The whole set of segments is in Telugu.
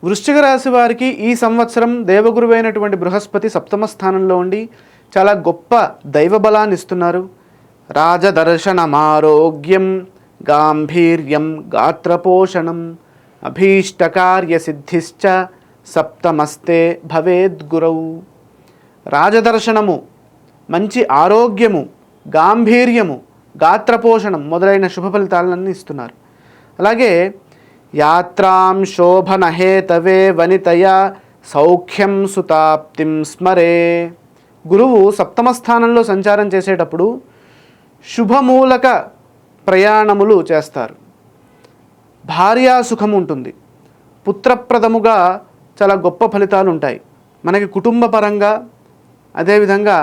వృశ్చిక రాశి వారికి ఈ సంవత్సరం దేవగురువైనటువంటి బృహస్పతి సప్తమ స్థానంలో ఉండి చాలా గొప్ప దైవ బలాన్ని ఇస్తున్నారు. రాజదర్శనమారోగ్యం గాంభీర్యం గాత్రపోషణం అభీష్టకార్యసిద్ధిశ్చ సప్తమస్తే భవేద్గురౌ. రాజదర్శనము, మంచి ఆరోగ్యము, గాంభీర్యము, గాత్రపోషణం మొదలైన శుభ ఫలితాలన్నీ ఇస్తున్నారు. అలాగే యాత్రాం శోభనహేతవే వనితయా సౌఖ్యం సుతాప్తిం స్మరే. గురువు సప్తమ స్థానంలో సంచారం చేసేటప్పుడు శుభమూలక ప్రయాణములు చేస్తారు. భార్యా సుఖం ఉంటుంది. పుత్రప్రదముగా చాలా గొప్ప ఫలితాలు ఉంటాయి. మనకి కుటుంబ పరంగా, అదేవిధంగా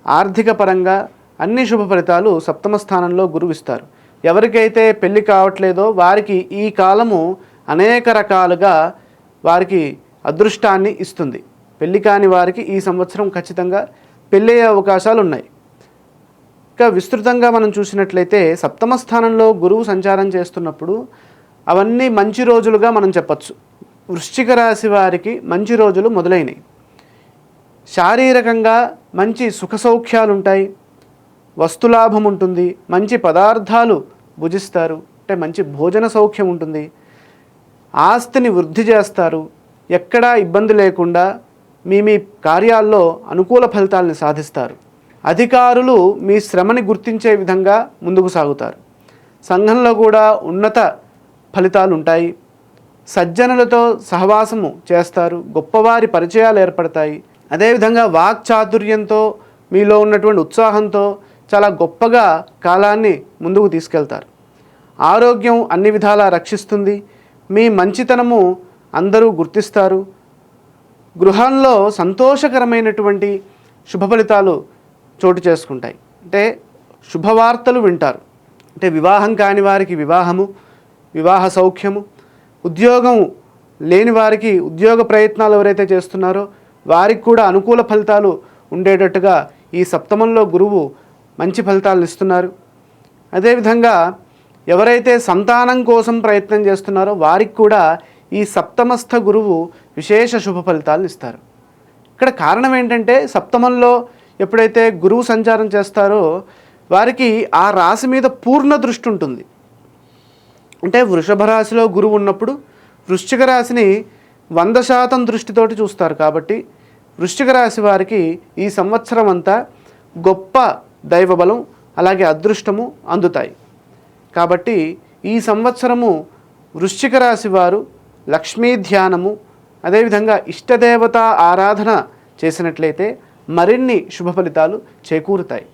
ఆర్థిక పరంగా అన్ని శుభ ఫలితాలు సప్తమ స్థానంలో గురువు ఇస్తారు. ఎవరికైతే పెళ్ళి కావట్లేదో వారికి ఈ కాలము అనేక రకాలుగా వారికి అదృష్టాన్ని ఇస్తుంది. పెళ్ళి కాని వారికి ఈ సంవత్సరం ఖచ్చితంగా పెళ్ళి అయ్యే అవకాశాలు ఉన్నాయి. ఇంకా విస్తృతంగా మనం చూసినట్లయితే సప్తమ స్థానంలో గురువు సంచారం చేస్తున్నప్పుడు అవన్నీ మంచి రోజులుగా మనం చెప్పచ్చు. వృశ్చిక రాశి వారికి మంచి రోజులు మొదలైనవి. శారీరకంగా మంచి సుఖ సౌఖ్యాలు ఉంటాయి. వస్తులాభం ఉంటుంది. మంచి పదార్థాలు భుజిస్తారు, అంటే మంచి భోజన సౌఖ్యం ఉంటుంది. ఆస్తిని వృద్ధి చేస్తారు. ఎక్కడా ఇబ్బంది లేకుండా మీ కార్యాల్లో అనుకూల ఫలితాలను సాధిస్తారు. అధికారులు మీ శ్రమని గుర్తించే విధంగా ముందుకు సాగుతారు. సంఘంలో కూడా ఉన్నత ఫలితాలు ఉంటాయి. సజ్జనులతో సహవాసము చేస్తారు. గొప్పవారి పరిచయాలు ఏర్పడతాయి. అదేవిధంగా వాక్చాతుర్యంతో, మీలో ఉన్నటువంటి ఉత్సాహంతో చాలా గొప్పగా కాలాన్ని ముందుకు తీసుకెళ్తారు. ఆరోగ్యం అన్ని విధాలా రక్షిస్తుంది. మీ మంచితనము అందరూ గుర్తిస్తారు. గృహంలో సంతోషకరమైనటువంటి శుభ ఫలితాలు చోటు చేసుకుంటాయి. అంటే శుభవార్తలు వింటారు. అంటే వివాహం కాని వారికి వివాహము, వివాహ సౌఖ్యము, ఉద్యోగం లేని వారికి ఉద్యోగ ప్రయత్నాలు ఎవరైతే చేస్తున్నారో వారికి కూడా అనుకూల ఫలితాలు ఉండేటట్టుగా ఈ సప్తమంలో గురువు మంచి ఫలితాలను ఇస్తున్నారు. అదేవిధంగా ఎవరైతే సంతానం కోసం ప్రయత్నం చేస్తున్నారో వారికి కూడా ఈ సప్తమస్థ గురువు విశేష శుభ ఫలితాలను ఇస్తారు. ఇక్కడ కారణం ఏంటంటే సప్తమంలో ఎప్పుడైతే గురువు సంచారం చేస్తారో వారికి ఆ రాశి మీద పూర్ణ దృష్టి ఉంటుంది. అంటే వృషభ రాశిలో గురువు ఉన్నప్పుడు వృశ్చిక రాశిని 100% దృష్టితోటి చూస్తారు. కాబట్టి వృశ్చిక రాశి వారికి ఈ సంవత్సరం అంతా గొప్ప దైవబలం అలాగే అదృష్టము అందుతాయి. కాబట్టి ఈ సంవత్సరము వృశ్చిక రాశి వారు లక్ష్మీ ధ్యానము, అదేవిధంగా ఇష్టదేవత ఆరాధన చేసినట్లయితే మరిన్ని శుభ ఫలితాలు చేకూరుతాయి.